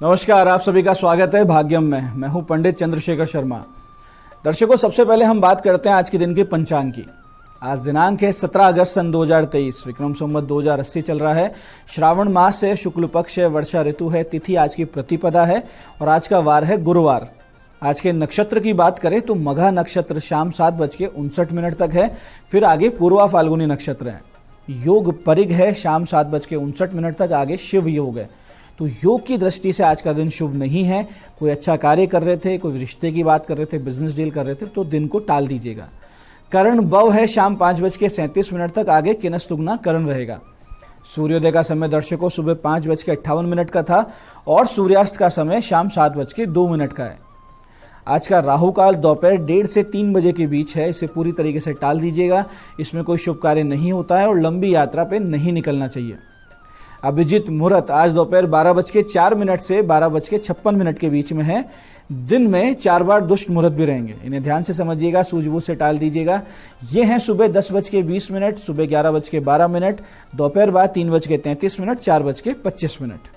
नमस्कार, आप सभी का स्वागत है भाग्यम में। मैं हूं पंडित चंद्रशेखर शर्मा। दर्शकों, सबसे पहले हम बात करते हैं आज के दिन के पंचांग की। आज दिनांक है 17 अगस्त सन 2023, विक्रम संवत 2080 चल रहा है। श्रावण मास है, शुक्ल पक्ष है, वर्षा ऋतु है, तिथि आज की प्रतिपदा है और आज का वार है गुरुवार। आज के नक्षत्र की बात करें तो मघा नक्षत्र शाम 7:59 तक है, फिर आगे पूर्वा फाल्गुनी नक्षत्र है। योग परिग है शाम 7:59 तक, आगे शिव योग है। तो योग की दृष्टि से आज का दिन शुभ नहीं है। कोई अच्छा कार्य कर रहे थे, कोई रिश्ते की बात कर रहे थे, बिजनेस डील कर रहे थे, तो दिन को टाल दीजिएगा। करण बव है शाम 5:37 तक, आगे किनस तुगना करण रहेगा। सूर्योदय का समय दर्शकों सुबह 5:58 का था और सूर्यास्त का समय शाम 7:02 का है। आज का राहु काल दोपहर 1:30 से 3 बजे के बीच है। इसे पूरी तरीके से टाल दीजिएगा। इसमें कोई शुभ कार्य नहीं होता है और लंबी यात्रा पे नहीं निकलना चाहिए। अभिजीत मुहूर्त आज दोपहर 12:04 से 12:56 के बीच में है। दिन में 4 बार दुष्ट मुहूर्त भी रहेंगे, इन्हें ध्यान से समझिएगा, सूझबूझ से टाल दीजिएगा। ये हैं सुबह 10:20, सुबह 11:12, दोपहर बाद 3:33, 4:25।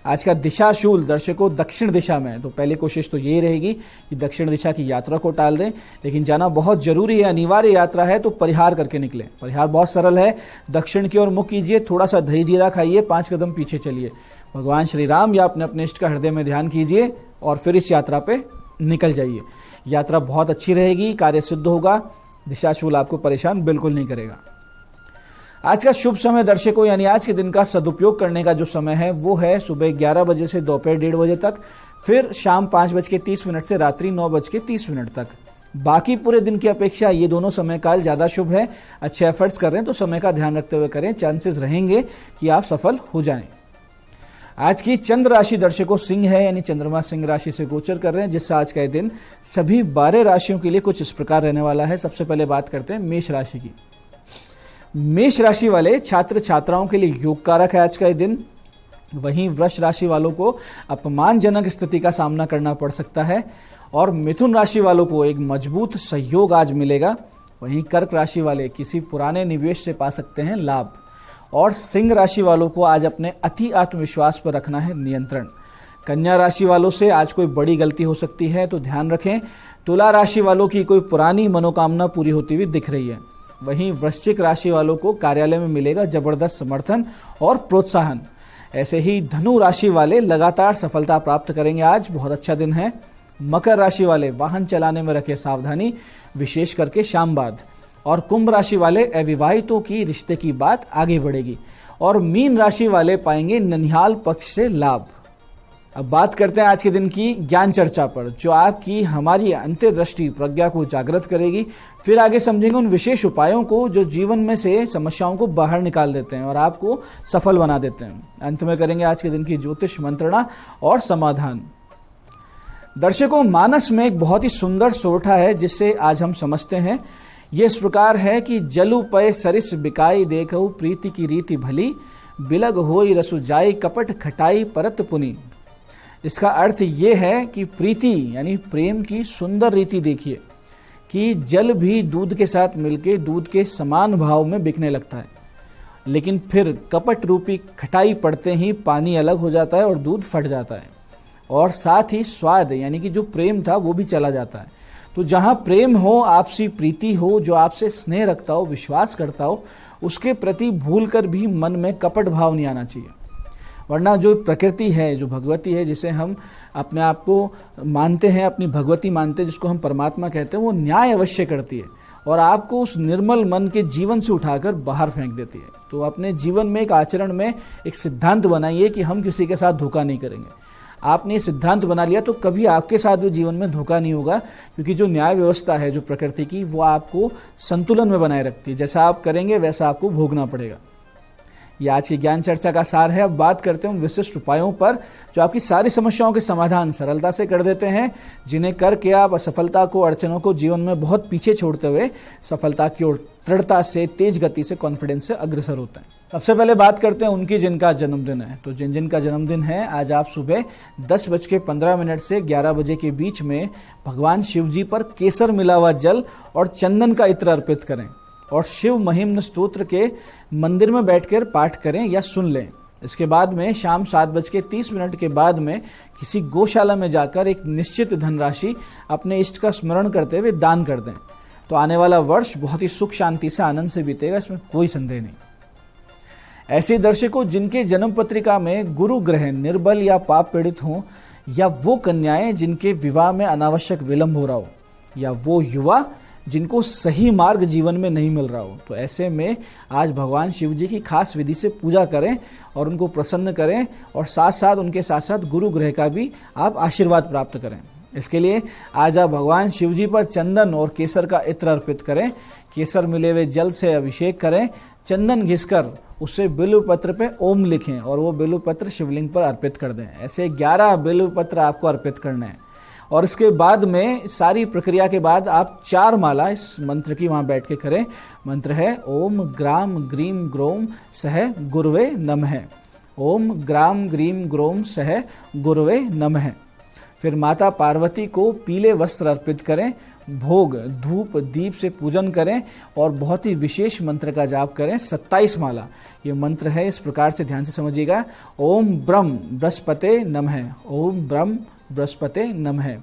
आज का दिशाशूल दर्शकों दक्षिण दिशा में है, तो पहली कोशिश तो यही रहेगी कि दक्षिण दिशा की यात्रा को टाल दें। लेकिन जाना बहुत जरूरी है, अनिवार्य यात्रा है, तो परिहार करके निकलें। परिहार बहुत सरल है, दक्षिण की ओर मुख कीजिए, थोड़ा सा दही जीरा खाइए, 5 कदम पीछे चलिए, भगवान श्री राम या अपने अपने इष्ट का हृदय में ध्यान कीजिए और फिर इस यात्रा पे निकल जाइए। यात्रा बहुत अच्छी रहेगी, कार्य सिद्ध होगा, दिशाशूल आपको परेशान बिल्कुल नहीं करेगा। आज का शुभ समय दर्शकों यानी आज के दिन का सदुपयोग करने का जो समय है वो है सुबह 11 बजे से दोपहर 1:30 बजे तक, फिर शाम 5:30 से रात्रि 9:30 तक। बाकी पूरे दिन की अपेक्षा ये दोनों समय काल ज़्यादा शुभ है। अच्छे एफर्ट्स कर रहे हैं तो समय का ध्यान रखते हुए करें, चांसेस रहेंगे कि आप सफल हो जाएं। आज की चंद्र राशि दर्शकों सिंह है, यानी चंद्रमा सिंह राशि से गोचर कर रहे हैं, जिससे आज का दिन सभी 12 राशियों के लिए कुछ इस प्रकार रहने वाला है। सबसे पहले बात करते हैं मेष राशि की। मेष राशि वाले छात्र छात्राओं के लिए योग कारक है आज का दिन। वहीं वृष राशि वालों को अपमानजनक स्थिति का सामना करना पड़ सकता है और मिथुन राशि वालों को एक मजबूत सहयोग आज मिलेगा। वहीं कर्क राशि वाले किसी पुराने निवेश से पा सकते हैं लाभ और सिंह राशि वालों को आज अपने अति आत्मविश्वास पर रखना है नियंत्रण। कन्या राशि वालों से आज कोई बड़ी गलती हो सकती है, तो ध्यान रखें। तुला राशि वालों की कोई पुरानी मनोकामना पूरी होती हुई दिख रही है। वहीं वृश्चिक राशि वालों को कार्यालय में मिलेगा जबरदस्त समर्थन और प्रोत्साहन। ऐसे ही धनु राशि वाले लगातार सफलता प्राप्त करेंगे, आज बहुत अच्छा दिन है। मकर राशि वाले वाहन चलाने में रखें सावधानी, विशेष करके शाम बाद। और कुंभ राशि वाले अविवाहितों की रिश्ते की बात आगे बढ़ेगी और मीन राशि वाले पाएंगे ननिहाल पक्ष से लाभ। अब बात करते हैं आज के दिन की ज्ञान चर्चा पर, जो आपकी हमारी अंतर्दृष्टि प्रज्ञा को जागृत करेगी। फिर आगे समझेंगे उन विशेष उपायों को जो जीवन में से समस्याओं को बाहर निकाल देते हैं और आपको सफल बना देते हैं। अंत में करेंगे आज के दिन की ज्योतिष मंत्रणा और समाधान। दर्शकों, मानस में एक बहुत ही सुंदर सोरठा है जिससे आज हम समझते हैं। ये इस प्रकार है कि जलु पय सरिस बिकाई देखो प्रीति की रीति भली, बिलग होई रसु जाई कपट खटाई परत पुनी। इसका अर्थ ये है कि प्रीति यानी प्रेम की सुंदर रीति देखिए कि जल भी दूध के साथ मिलके दूध के समान भाव में बिकने लगता है, लेकिन फिर कपट रूपी खटाई पड़ते ही पानी अलग हो जाता है और दूध फट जाता है और साथ ही स्वाद यानी कि जो प्रेम था वो भी चला जाता है। तो जहाँ प्रेम हो, आपसी प्रीति हो, जो आपसे स्नेह रखता हो, विश्वास करता हो, उसके प्रति भूल कर भी मन में कपट भाव नहीं आना चाहिए। वरना जो प्रकृति है, जो भगवती है, जिसे हम अपने आप को मानते हैं, अपनी भगवती मानते हैं, जिसको हम परमात्मा कहते हैं, वो न्याय अवश्य करती है और आपको उस निर्मल मन के जीवन से उठाकर बाहर फेंक देती है। तो अपने जीवन में एक आचरण में एक सिद्धांत बनाइए कि हम किसी के साथ धोखा नहीं करेंगे। आपने सिद्धांत बना लिया तो कभी आपके साथ भी जीवन में धोखा नहीं होगा, क्योंकि जो न्याय व्यवस्था है जो प्रकृति की, वो आपको संतुलन में बनाए रखती है। जैसा आप करेंगे वैसा आपको भोगना पड़ेगा। ये आज की ज्ञान चर्चा का सार है। अब बात करते हैं विशिष्ट उपायों पर जो आपकी सारी समस्याओं के समाधान सरलता से कर देते हैं, जिन्हें करके आप असफलता को, अड़चनों को जीवन में बहुत पीछे छोड़ते हुए सफलता की ओर दृढ़ता से, तेज गति से, कॉन्फिडेंस से अग्रसर होते हैं। सबसे पहले बात करते हैं उनकी जिनका जन्मदिन है। तो जिनका जन्मदिन है, आज आप सुबह 10:15 से 11 बजे के बीच में भगवान शिव जी पर केसर मिला हुआ जल और चंदन का इत्र अर्पित करें और शिव महिम्न स्तोत्र के मंदिर में बैठकर पाठ करें या सुन लें। इसके बाद में शाम 7:30 के बाद में किसी गौशाला में जाकर एक निश्चित धनराशि अपने इष्ट का स्मरण करते हुए दान कर दें, तो आने वाला वर्ष बहुत ही सुख शांति से आनंद से बीतेगा, इसमें कोई संदेह नहीं। ऐसे दर्शकों जिनके जन्म पत्रिका में गुरु ग्रह निर्बल या पाप पीड़ित हों, या वो कन्याएं जिनके विवाह में अनावश्यक विलंब हो रहा हो, या वो युवा जिनको सही मार्ग जीवन में नहीं मिल रहा हो, तो ऐसे में आज भगवान शिव जी की खास विधि से पूजा करें और उनको प्रसन्न करें, और साथ साथ उनके साथ साथ गुरु ग्रह का भी आप आशीर्वाद प्राप्त करें। इसके लिए आज आप भगवान शिव जी पर चंदन और केसर का इत्र अर्पित करें। केसर मिले हुए जल से अभिषेक करें, चंदन घिसकर उससे बिल्व पत्र पे ओम लिखें और वो बिल्व पत्र शिवलिंग पर अर्पित कर दें। ऐसे 11 बिल्व पत्र आपको अर्पित करने हैं, और इसके बाद में सारी प्रक्रिया के बाद आप 4 माला इस मंत्र की वहां बैठ के करें। मंत्र है ओम ग्राम ग्रीम ग्रोम सह गुरवे नमः। ओम ग्राम ग्रीम ग्रोम सह गुरवे नमः। फिर माता पार्वती को पीले वस्त्र अर्पित करें, भोग धूप दीप से पूजन करें और बहुत ही विशेष मंत्र का जाप करें। 27 माला ये मंत्र है, इस प्रकार से ध्यान से समझिएगा। ओम ब्रह्म बृहस्पते नमः। ओम ब्रह्म बृहस्पते नमः।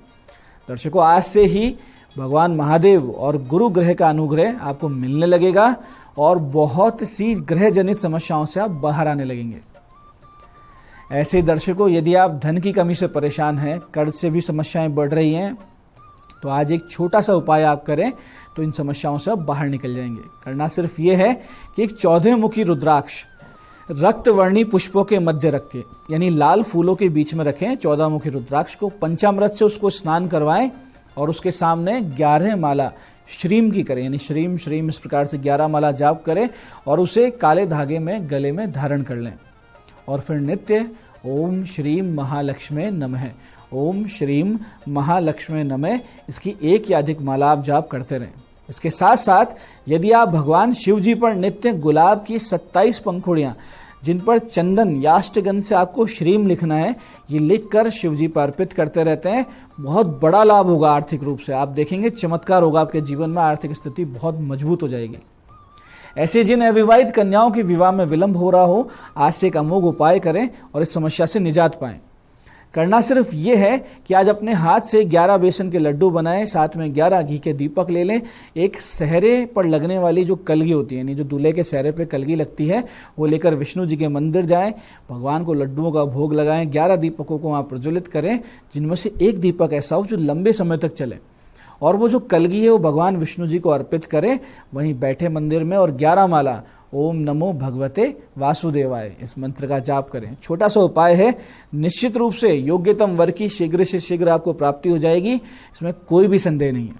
दर्शकों, आज से ही भगवान महादेव और गुरु ग्रह का अनुग्रह आपको मिलने लगेगा और बहुत सी ग्रह जनित समस्याओं से आप बाहर आने लगेंगे। ऐसे दर्शकों, यदि आप धन की कमी से परेशान हैं, कर्ज से भी समस्याएं बढ़ रही हैं, तो आज एक छोटा सा उपाय आप करें तो इन समस्याओं से आप बाहर निकल जाएंगे। करना सिर्फ ये है कि एक 14 मुखी रुद्राक्ष रक्तवर्णी पुष्पों के मध्य रख के, यानी लाल फूलों के बीच में रखें 14 मुखी रुद्राक्ष को, पंचामृत से उसको स्नान करवाएं और उसके सामने 11 माला श्रीम की करें, यानी श्रीम श्रीम इस प्रकार से 11 माला जाप करें और उसे काले धागे में गले में धारण कर लें। और फिर नित्य ओम श्रीम महालक्ष्मी नमः, ओम श्रीम महालक्ष्मी नमः, इसकी एक या अधिक माला आप जाप करते रहें। इसके साथ साथ यदि आप भगवान शिव जी पर नित्य गुलाब की 27 पंखुड़ियाँ जिन पर चंदन या अष्टगंध से आपको श्रीम लिखना है, ये लिखकर शिव जी पर अर्पित करते रहते हैं, बहुत बड़ा लाभ होगा आर्थिक रूप से। आप देखेंगे चमत्कार होगा आपके जीवन में, आर्थिक स्थिति बहुत मजबूत हो जाएगी। ऐसे जिन अविवाहित कन्याओं के विवाह में विलंब हो रहा हो, आज से एक अमोघ उपाय करें और इस समस्या से निजात पाएं। करना सिर्फ ये है कि आज अपने हाथ से 11 बेसन के लड्डू बनाएं, साथ में 11 घी के दीपक ले लें। एक सहरे पर लगने वाली जो कलगी होती है, यानी जो दूल्हे के सहरे पे कलगी लगती है, वो लेकर विष्णु जी के मंदिर जाएं, भगवान को लड्डुओं का भोग लगाएं, 11 दीपकों को वहाँ प्रज्वलित करें, जिनमें से एक दीपक ऐसा हो जो लंबे समय तक चले, और वो जो कलगी है वो भगवान विष्णु जी को अर्पित करें वहीं बैठे मंदिर में, और 11 माला ओम नमो भगवते वासुदेवाय इस मंत्र का जाप करें। छोटा सा उपाय है, निश्चित रूप से योग्यतम वर की शीघ्र से शीघ्र आपको प्राप्ति हो जाएगी, इसमें कोई भी संदेह नहीं है।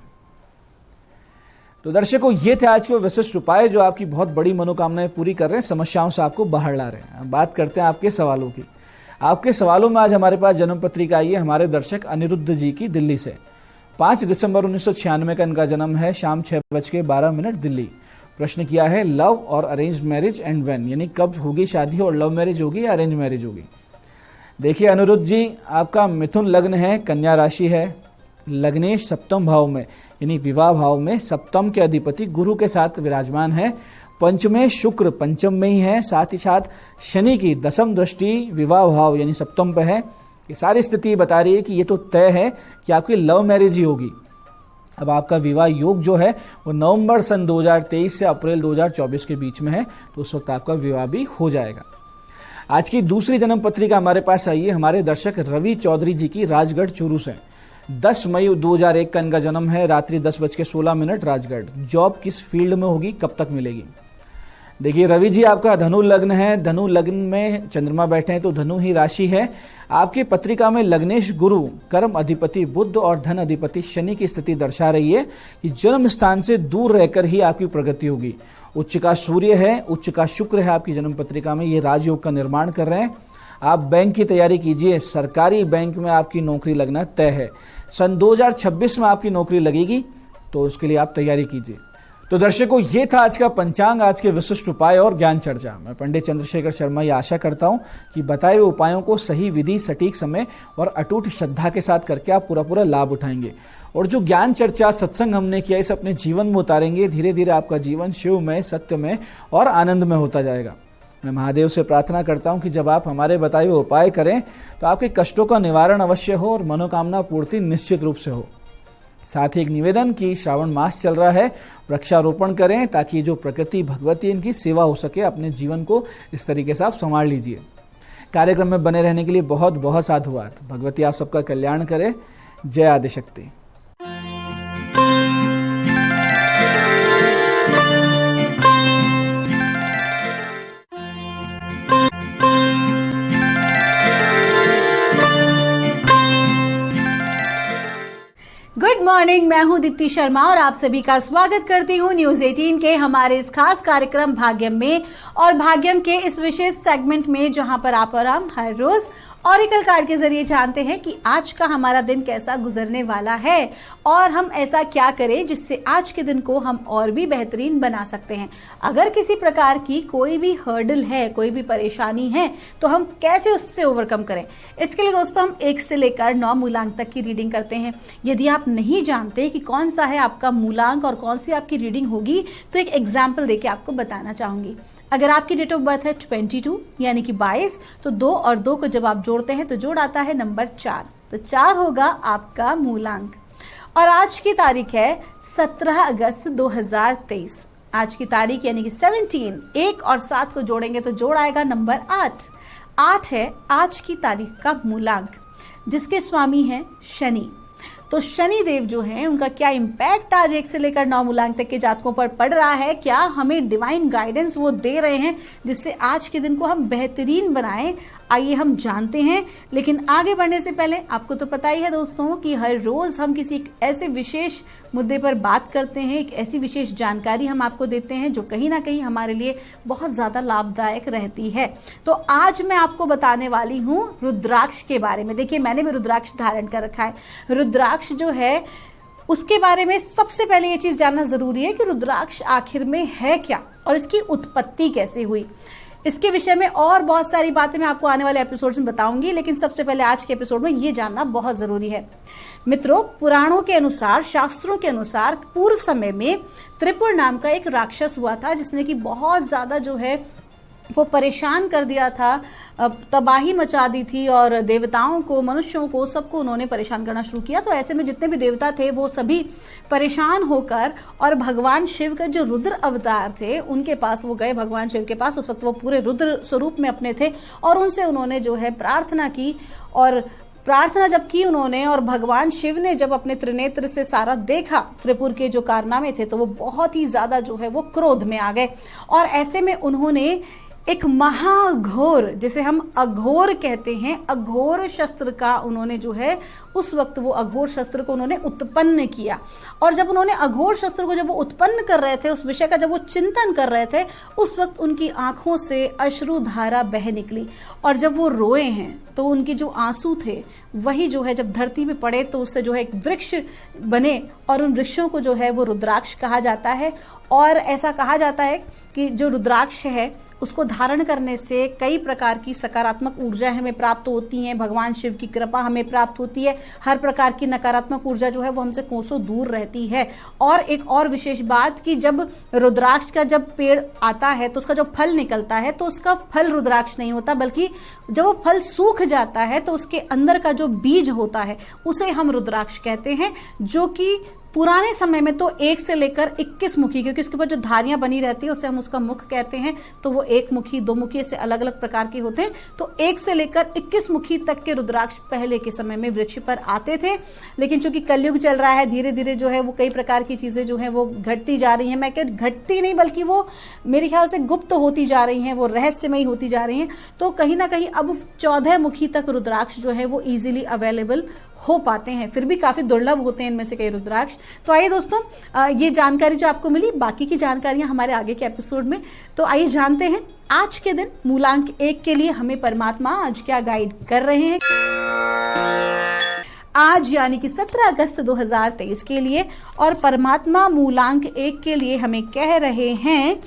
तो दर्शकों, ये थे आज के विशिष्ट उपाय जो आपकी बहुत बड़ी मनोकामनाएं पूरी कर रहे हैं, समस्याओं से आपको बाहर ला रहे हैं। बात करते हैं आपके सवालों की। आपके सवालों में आज हमारे पास जन्म पत्रिका आई है हमारे दर्शक अनिरुद्ध जी की, दिल्ली से। 5 दिसंबर 1996 का इनका जन्म है, शाम 6:12 दिल्ली। प्रश्न किया है लव और अरेंज मैरिज एंड व्हेन, यानी कब होगी शादी और लव मैरिज होगी या अरेंज मैरिज होगी। देखिए अनिरुद्ध जी, आपका मिथुन लग्न है, कन्या राशि है, लग्नेश सप्तम भाव में यानी विवाह भाव में सप्तम के अधिपति गुरु के साथ विराजमान है। पंचमें शुक्र पंचम में ही है, साथ ही साथ शनि की 10वीं दृष्टि विवाह भाव यानी सप्तम पे है। ये सारी स्थिति बता रही है कि ये तो तय है कि आपकी लव मैरिज ही होगी। अब आपका विवाह योग जो है वो नवंबर सन 2023 से अप्रैल 2024 के बीच में है, तो उस वक्त आपका विवाह भी हो जाएगा। आज की दूसरी जन्म पत्रिका हमारे पास आई है हमारे दर्शक रवि चौधरी जी की, राजगढ़ चूरू से। 10 मई 2001 का इनका जन्म है, रात्रि 10:16 राजगढ़। जॉब किस फील्ड में होगी, कब तक मिलेगी। देखिए रवि जी, आपका धनु लग्न है, धनु लग्न में चंद्रमा बैठे हैं तो धनु ही राशि है। आपकी पत्रिका में लग्नेश गुरु, कर्म अधिपति बुध और धन अधिपति शनि की स्थिति दर्शा रही है कि जन्म स्थान से दूर रहकर ही आपकी प्रगति होगी। उच्च का सूर्य है, उच्च का शुक्र है आपकी जन्म पत्रिका में, ये राजयोग का निर्माण कर रहे हैं। आप बैंक की तैयारी कीजिए, सरकारी बैंक में आपकी नौकरी लगना तय है। सन 2026 में आपकी नौकरी लगेगी, तो उसके लिए आप तैयारी कीजिए। तो दर्शकों, ये था आज का पंचांग, आज के विशिष्ट उपाय और ज्ञान चर्चा। मैं पंडित चंद्रशेखर शर्मा ये आशा करता हूँ कि बताए हुए उपायों को सही विधि, सटीक समय और अटूट श्रद्धा के साथ करके आप पूरा लाभ उठाएंगे, और जो ज्ञान चर्चा सत्संग हमने किया इसे अपने जीवन में उतारेंगे। धीरे धीरे आपका जीवन शिव में, सत्य में और आनंद में होता जाएगा। मैं महादेव से प्रार्थना करता हूँ कि जब आप हमारे बताए हुए उपाय करें तो आपके कष्टों का निवारण अवश्य हो और मनोकामना पूर्ति निश्चित रूप से हो। साथ ही एक निवेदन कि श्रावण मास चल रहा है, वृक्षारोपण करें ताकि जो प्रकृति भगवती इनकी सेवा हो सके। अपने जीवन को इस तरीके से आप संवार लीजिए। कार्यक्रम में बने रहने के लिए बहुत बहुत साधुवाद। भगवती आप सबका कल्याण करे। जय आदिशक्ति। गुड मॉर्निंग, मैं हूं दीप्ति शर्मा और आप सभी का स्वागत करती हूं न्यूज 18 के हमारे इस खास कार्यक्रम भाग्यम में। और भाग्यम के इस विशेष सेगमेंट में जहां पर आप और हम हर रोज ऑरिकल कार्ड के जरिए जानते हैं कि आज का हमारा दिन कैसा गुजरने वाला है और हम ऐसा क्या करें जिससे आज के दिन को हम और भी बेहतरीन बना सकते हैं। अगर किसी प्रकार की कोई भी हर्डल है, कोई भी परेशानी है, तो हम कैसे उससे ओवरकम करें। इसके लिए दोस्तों हम 1 से लेकर 9 मूलांक तक की रीडिंग करते हैं। यदि आप नहीं जानते कि कौन सा है आपका मूलांक और कौन सी आपकी रीडिंग होगी तो एक एग्जाम्पल देके आपको बताना चाहूंगी। अगर आपकी डेट ऑफ बर्थ है 22 यानी कि 22, तो 2 और 2 को जब आप जोड़ते हैं तो जोड़ आता है नंबर 4, तो 4 होगा आपका मूलांक। और आज की तारीख है 17 अगस्त 2023। आज की तारीख यानी कि 17, 1 और 7 को जोड़ेंगे तो जोड़ आएगा नंबर 8। 8 है आज की तारीख का मूलांक, जिसके स्वामी हैं शनि। तो शनि देव जो हैं उनका क्या इम्पैक्ट आज 1 से लेकर 9 मूलांक तक के जातकों पर पड़ रहा है, क्या हमें डिवाइन गाइडेंस वो दे रहे हैं जिससे आज के दिन को हम बेहतरीन बनाएं, आइए हम जानते हैं। लेकिन आगे बढ़ने से पहले आपको तो पता ही है दोस्तों कि हर रोज हम किसी एक ऐसे विशेष मुद्दे पर बात करते हैं, एक ऐसी विशेष जानकारी हम आपको देते हैं जो कहीं ना कहीं हमारे लिए बहुत ज़्यादा लाभदायक रहती है। तो आज मैं आपको बताने वाली हूँ रुद्राक्ष के बारे में। देखिए, मैंने भी रुद्राक्ष धारण कर रखा है। रुद्राक्ष जो है उसके बारे में सबसे पहले ये चीज़ जानना ज़रूरी है कि रुद्राक्ष आखिर में है क्या और इसकी उत्पत्ति कैसे हुई। इसके विषय में और बहुत सारी बातें मैं आपको आने वाले एपिसोड्स में बताऊंगी, लेकिन सबसे पहले आज के एपिसोड में ये जानना बहुत ज़रूरी है। मित्रों, पुराणों के अनुसार, शास्त्रों के अनुसार पूर्व समय में त्रिपुर नाम का एक राक्षस हुआ था जिसने कि बहुत ज़्यादा जो है वो परेशान कर दिया था, तबाही मचा दी थी और देवताओं को, मनुष्यों को, सबको उन्होंने परेशान करना शुरू किया। तो ऐसे में जितने भी देवता थे वो सभी परेशान होकर और भगवान शिव का जो रुद्र अवतार थे उनके पास वो गए। भगवान शिव के पास उस वक्त वो पूरे रुद्र स्वरूप में अपने थे और उनसे उन्होंने जो है प्रार्थना की। और प्रार्थना जब की उन्होंने और भगवान शिव ने जब अपने त्रिनेत्र से सारा देखा, त्रिपुर के जो कारनामे थे, तो वो बहुत ही ज़्यादा जो है वो क्रोध में आ गए। और ऐसे में उन्होंने एक महाघोर, जिसे हम अघोर कहते हैं, अघोर शस्त्र का उन्होंने जो है उस वक्त वो अघोर शस्त्र को उन्होंने उत्पन्न किया। और जब उन्होंने अघोर शस्त्र को जब वो उत्पन्न कर रहे थे, उस विषय का जब वो चिंतन कर रहे थे, उस वक्त उनकी आंखों से अश्रु धारा बह निकली। और जब वो रोए हैं तो उनके जो आंसू थे वही जो है जब धरती पे पड़े तो उससे जो है एक वृक्ष बने और उन वृक्षों को जो है वो रुद्राक्ष कहा जाता है। और ऐसा कहा जाता है कि जो रुद्राक्ष है उसको धारण करने से कई प्रकार की सकारात्मक ऊर्जा हमें प्राप्त होती हैं, भगवान शिव की कृपा हमें प्राप्त होती है, हर प्रकार की नकारात्मक ऊर्जा जो है वो हमसे कोसों दूर रहती है। और एक और विशेष बात कि जब रुद्राक्ष का जब पेड़ आता है तो उसका जो फल निकलता है तो उसका फल रुद्राक्ष नहीं होता, बल्कि जब वो फल सूख जाता है तो उसके अंदर का जो बीज होता है उसे हम रुद्राक्ष कहते हैं, जो कि पुराने समय में तो 1 से लेकर 21 मुखी, क्योंकि उसके ऊपर जो धारियां बनी रहती है उसे हम उसका मुख कहते हैं, तो वो 1 मुखी, 2 मुखी से अलग अलग प्रकार के होते हैं। तो 1 से लेकर 21 मुखी तक के रुद्राक्ष पहले के समय में वृक्ष पर आते थे। लेकिन चूंकि कलयुग चल रहा है, धीरे धीरे जो है वो कई प्रकार की चीजें जो है वो घटती जा रही हैं। मैं कह घटती नहीं बल्कि वो मेरे ख्याल से गुप्त होती जा रही हैं, वो रहस्यमयी होती जा रही हैं। तो कहीं ना कहीं अब 14 मुखी तक रुद्राक्ष जो है वो इजीली अवेलेबल हो पाते हैं, फिर भी काफी दुर्लभ होते हैं इनमें से कई रुद्राक्ष। तो आइए दोस्तों, ये जानकारी जो आपको मिली, बाकी की जानकारियां हमारे आगे के एपिसोड में। तो आइए जानते हैं आज के दिन मूलांक 1 के लिए हमें परमात्मा आज क्या गाइड कर रहे हैं। आज यानी कि 17 अगस्त 2023 के लिए, और परमात्मा मूलांक 1 के लिए हमें कह रहे हैं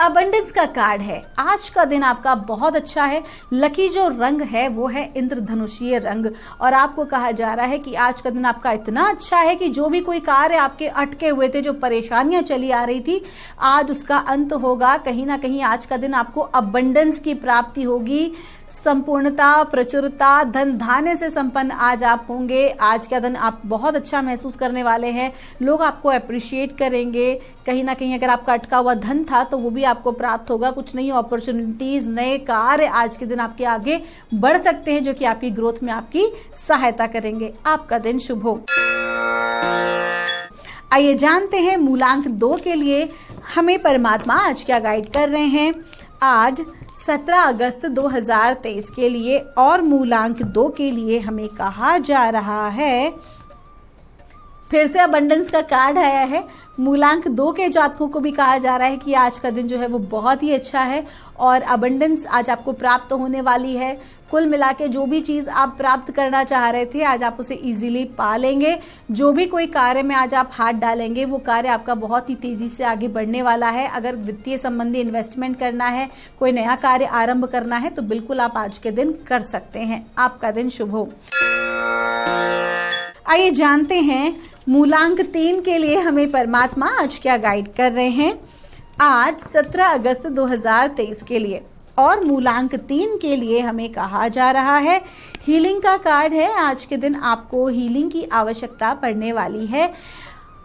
अबंडेंस का कार्ड है। आज का दिन आपका बहुत अच्छा है। लकी जो रंग है वो है इंद्रधनुषीय रंग और आपको कहा जा रहा है कि आज का दिन आपका इतना अच्छा है कि जो भी कोई कार्य आपके अटके हुए थे, जो परेशानियां चली आ रही थी, आज उसका अंत होगा। कहीं ना कहीं आज का दिन आपको अबंडेंस की प्राप्ति होगी। संपूर्णता, प्रचुरता, धन धान्य से संपन्न आज आप होंगे। आज का दिन आप बहुत अच्छा महसूस करने वाले हैं। लोग आपको अप्रिशिएट करेंगे। कहीं ना कहीं अगर आपका अटका हुआ धन था तो वो भी आपको प्राप्त होगा। कुछ नई अपॉर्चुनिटीज, नए कार्य आज के दिन आपके आगे बढ़ सकते हैं जो कि आपकी ग्रोथ में आपकी सहायता करेंगे। आपका दिन शुभ हो। आइए जानते हैं मूलांक 2 के लिए हमें परमात्मा आज क्या गाइड कर रहे हैं। आज 17 अगस्त 2023 के लिए और मूलांक 2 के लिए हमें कहा जा रहा है, फिर से अबंडेंस का कार्ड आया है। मूलांक 2 के जातकों को भी कहा जा रहा है कि आज का दिन जो है वो बहुत ही अच्छा है और अबंडेंस आज आपको प्राप्त होने वाली है। कुल मिला के जो भी चीज़ आप प्राप्त करना चाह रहे थे आज आप उसे इजीली पा लेंगे। जो भी कोई कार्य में आज आप हाथ डालेंगे वो कार्य आपका बहुत ही तेजी से आगे बढ़ने वाला है। अगर वित्तीय संबंधी इन्वेस्टमेंट करना है, कोई नया कार्य आरंभ करना है तो बिल्कुल आप आज के दिन कर सकते हैं। आपका दिन शुभ हो। आइए जानते हैं मूलांक 3 के लिए हमें परमात्मा आज क्या गाइड कर रहे हैं। आज 17 अगस्त 2023 के लिए और मूलांक 3 के लिए हमें कहा जा रहा है, हीलिंग का कार्ड है। आज के दिन आपको हीलिंग की आवश्यकता पड़ने वाली है।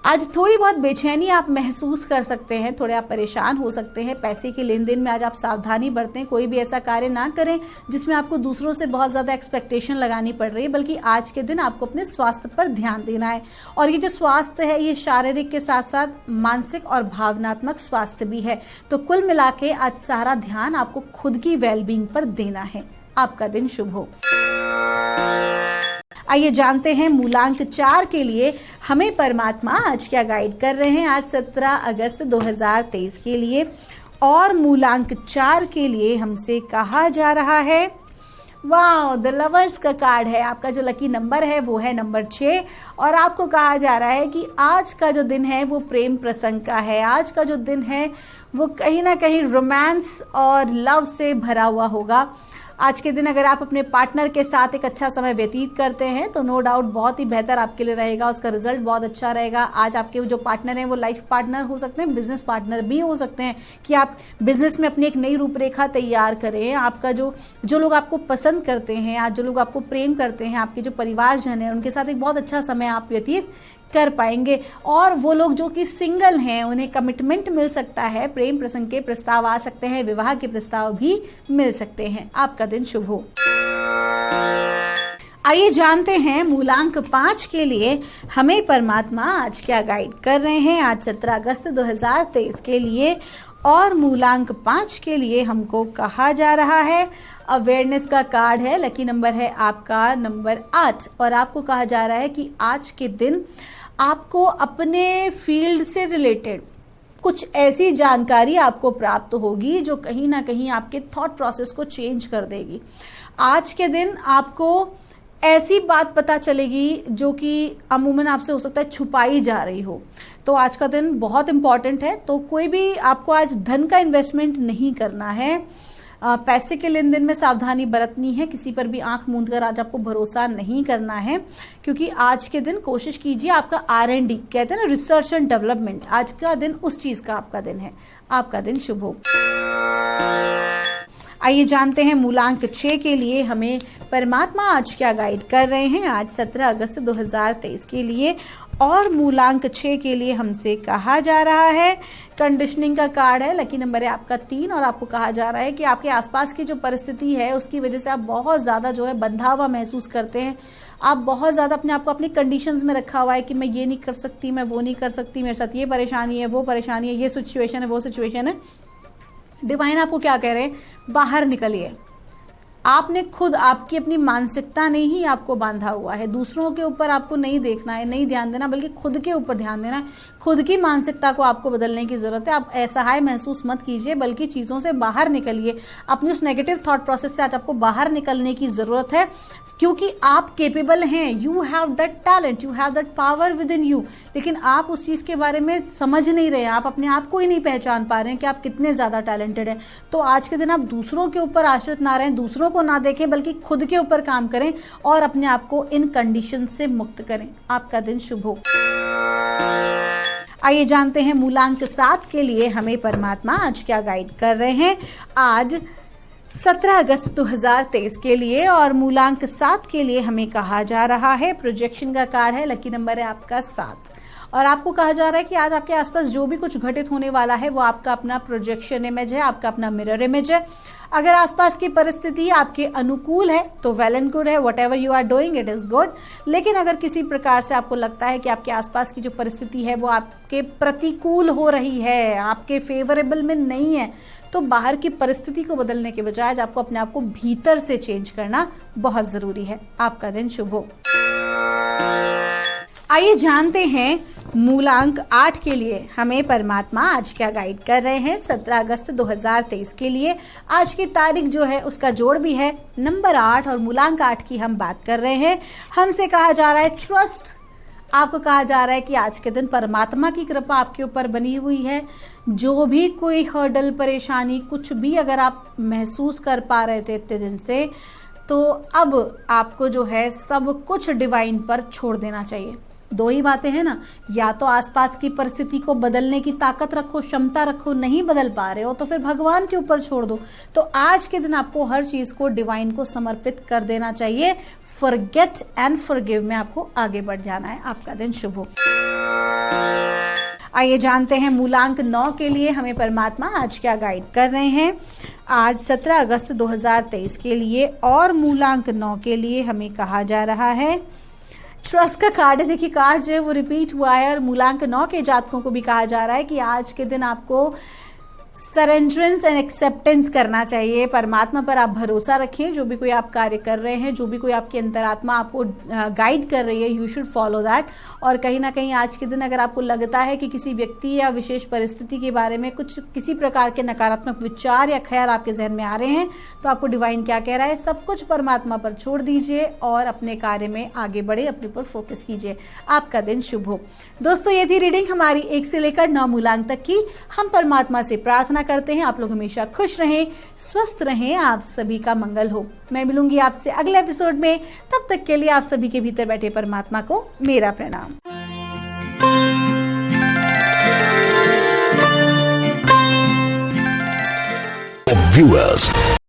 आज थोड़ी बहुत बेचैनी आप महसूस कर सकते हैं, थोड़े आप परेशान हो सकते हैं। पैसे के लेन देन में आज आप सावधानी बरतें। कोई भी ऐसा कार्य ना करें जिसमें आपको दूसरों से बहुत ज़्यादा एक्सपेक्टेशन लगानी पड़ रही है, बल्कि आज के दिन आपको अपने स्वास्थ्य पर ध्यान देना है। और ये जो स्वास्थ्य है ये शारीरिक के साथ साथ मानसिक और भावनात्मक स्वास्थ्य भी है। तो कुल मिला के आज सारा ध्यान आपको खुद की वेलबींग पर देना है। आपका दिन शुभ हो। आइए जानते हैं मूलांक 4 के लिए हमें परमात्मा आज क्या गाइड कर रहे हैं। आज 17 अगस्त 2023 के लिए और मूलांक 4 के लिए हमसे कहा जा रहा है, वाह, द लवर्स का कार्ड है। आपका जो लकी नंबर है वो है नंबर 6 और आपको कहा जा रहा है कि आज का जो दिन है वो प्रेम प्रसंग का है। आज का जो दिन है वो कहीं ना कहीं रोमांस और लव से भरा हुआ होगा। आज के दिन अगर आप अपने पार्टनर के साथ एक अच्छा समय व्यतीत करते हैं तो नो डाउट बहुत ही बेहतर आपके लिए रहेगा, उसका रिजल्ट बहुत अच्छा रहेगा। आज आपके जो पार्टनर हैं वो लाइफ पार्टनर हो सकते हैं, बिजनेस पार्टनर भी हो सकते हैं कि आप बिजनेस में अपनी एक नई रूपरेखा तैयार करें। आपका जो लोग आपको पसंद करते हैं, आज जो लोग आपको प्रेम करते हैं, आपके जो परिवारजन हैं, उनके साथ एक बहुत अच्छा समय आप व्यतीत कर पाएंगे। और वो लोग जो कि सिंगल हैं उन्हें कमिटमेंट मिल सकता है, प्रेम प्रसंग के प्रस्ताव आ सकते हैं, विवाह के प्रस्ताव भी मिल सकते हैं। आपका दिन शुभ हो। आइए जानते हैं मूलांक 5 के लिए हमें परमात्मा आज क्या गाइड कर रहे हैं। आज 17 अगस्त 2023 के लिए और मूलांक 5 के लिए हमको कहा जा रहा है, अवेयरनेस का कार्ड है। लकी नंबर है आपका नंबर 8 और आपको कहा जा रहा है कि आज के दिन आपको अपने फील्ड से रिलेटेड कुछ ऐसी जानकारी आपको प्राप्त होगी जो कहीं ना कहीं आपके थॉट प्रोसेस को चेंज कर देगी। आज के दिन आपको ऐसी बात पता चलेगी जो कि अमूमन आपसे हो सकता है छुपाई जा रही हो। तो आज का दिन बहुत इंपॉर्टेंट है। तो कोई भी आपको आज धन का इन्वेस्टमेंट नहीं करना है। पैसे के लेन देन में सावधानी बरतनी है। किसी पर भी आंख मूंद कर आज आपको भरोसा नहीं करना है, क्योंकि आज के दिन कोशिश कीजिए, आपका R&D कहते हैं ना, रिसर्च एंड डेवलपमेंट, आज का दिन उस चीज का आपका दिन है। आपका दिन शुभ हो। आइए जानते हैं मूलांक 6 के लिए हमें परमात्मा आज क्या गाइड कर रहे हैं। आज 17 अगस्त 2023 के लिए और मूलांक 6 के लिए हमसे कहा जा रहा है, कंडीशनिंग का कार्ड है। लकी नंबर है आपका 3 और आपको कहा जा रहा है कि आपके आसपास की जो परिस्थिति है उसकी वजह से आप बहुत ज़्यादा जो है बंधा हुआ महसूस करते हैं। आप बहुत ज़्यादा अपने आप को अपनी कंडीशंस में रखा हुआ है कि मैं ये नहीं कर सकती, मैं वो नहीं कर सकती, मेरे साथ ये परेशानी है, वो परेशानी है, ये सिचुएशन है, वो सिचुएशन है। डिवाइन आपको क्या कह रहे हैं, बाहर निकलिए। आपने खुद, आपकी अपनी मानसिकता ने ही आपको बांधा हुआ है। दूसरों के ऊपर आपको नहीं देखना है, नहीं ध्यान देना, बल्कि खुद के ऊपर ध्यान देना है। खुद की मानसिकता को आपको बदलने की जरूरत है। आप असहाय महसूस मत कीजिए, बल्कि चीज़ों से बाहर निकलिए। अपनी उस नेगेटिव थॉट प्रोसेस से आज आपको बाहर निकलने की ज़रूरत है, क्योंकि आप केपेबल हैं। You have that talent, you have that power with in you. लेकिन आप उस चीज़ के बारे में समझ नहीं रहे हैं, आप अपने आप को ही नहीं पहचान पा रहे हैं कि आप कितने ज़्यादा टैलेंटेड हैं। तो आज के दिन आप दूसरों के ऊपर आश्रित ना रहें, दूसरों को ना देखें, बल्कि खुद के ऊपर काम करें और अपने आप को इन कंडीशन से मुक्त करें। आपका दिन शुभ हो। आइए जानते हैं मूलांक 7 के लिए हमें परमात्मा आज क्या गाइड कर रहे हैं। आज 17 अगस्त 2023 के लिए और मूलांक 7 के लिए हमें कहा जा रहा है, प्रोजेक्शन का कार्ड है, लकी नंबर है आपका 7 और आपको कहा जा रहा है कि आज आपके आसपास जो भी कुछ घटित होने वाला है वो आपका अपना प्रोजेक्शन इमेज है, आपका अपना मिरर इमेज है। अगर आसपास की परिस्थिति आपके अनुकूल है तो वेल एंड गुड है, whatever you are doing it is good. लेकिन अगर किसी प्रकार से आपको लगता है कि आपके आसपास की जो परिस्थिति है वो आपके प्रतिकूल हो रही है, आपके फेवरेबल में नहीं है, तो बाहर की परिस्थिति को बदलने के बजाय आज आपको अपने आप को भीतर से चेंज करना बहुत जरूरी है। आपका दिन शुभ हो। आइए जानते हैं मूलांक 8 के लिए हमें परमात्मा आज क्या गाइड कर रहे हैं। 17 अगस्त 2023 के लिए आज की तारीख जो है उसका जोड़ भी है नंबर 8 और मूलांक 8 की हम बात कर रहे हैं। हमसे कहा जा रहा है ट्रस्ट। आपको कहा जा रहा है कि आज के दिन परमात्मा की कृपा आपके ऊपर बनी हुई है। जो भी कोई हर्डल, परेशानी, कुछ भी अगर आप महसूस कर पा रहे थे इतने दिन से, तो अब आपको जो है सब कुछ डिवाइन पर छोड़ देना चाहिए। दो ही बातें हैं ना, या तो आसपास की परिस्थिति को बदलने की ताकत रखो, क्षमता रखो, नहीं बदल पा रहे हो तो फिर भगवान के ऊपर छोड़ दो। तो आज के दिन आपको हर चीज को डिवाइन को समर्पित कर देना चाहिए। फॉरगेट एंड फॉरगिव में आपको आगे बढ़ जाना है। आपका दिन शुभ हो। आइए जानते हैं मूलांक 9 के लिए हमें परमात्मा आज क्या गाइड कर रहे हैं। आज 17 अगस्त 2023 के लिए और मूलांक 9 के लिए हमें कहा जा रहा है ट्रस्ट का कार्ड है। देखिए कार्ड जो है वो रिपीट हुआ है और मूलांक 9 के जातकों को भी कहा जा रहा है कि आज के दिन आपको सरेंडरेंस एंड एक्सेप्टेंस करना चाहिए। परमात्मा पर आप भरोसा रखें। जो भी कोई आप कार्य कर रहे हैं, जो भी कोई आपकी अंतरात्मा आपको गाइड कर रही है, यू शुड फॉलो दैट। और कहीं ना कहीं आज के दिन अगर आपको लगता है कि किसी व्यक्ति या विशेष परिस्थिति के बारे में कुछ किसी प्रकार के नकारात्मक विचार या ख्याल आपके जहन में आ रहे हैं, तो आपको डिवाइन क्या कह रहा है, सब कुछ परमात्मा पर छोड़ दीजिए और अपने कार्य में आगे बढ़े, अपने पर फोकस कीजिए। आपका दिन शुभ हो। दोस्तों ये थी रीडिंग हमारी 1 से लेकर 9 मूलांक तक की। हम परमात्मा से प्रार्थना करते हैं आप लोग हमेशा खुश रहें, स्वस्थ रहें, आप सभी का मंगल हो। मैं मिलूंगी आपसे अगले एपिसोड में। तब तक के लिए आप सभी के भीतर बैठे परमात्मा को मेरा प्रणाम। Viewers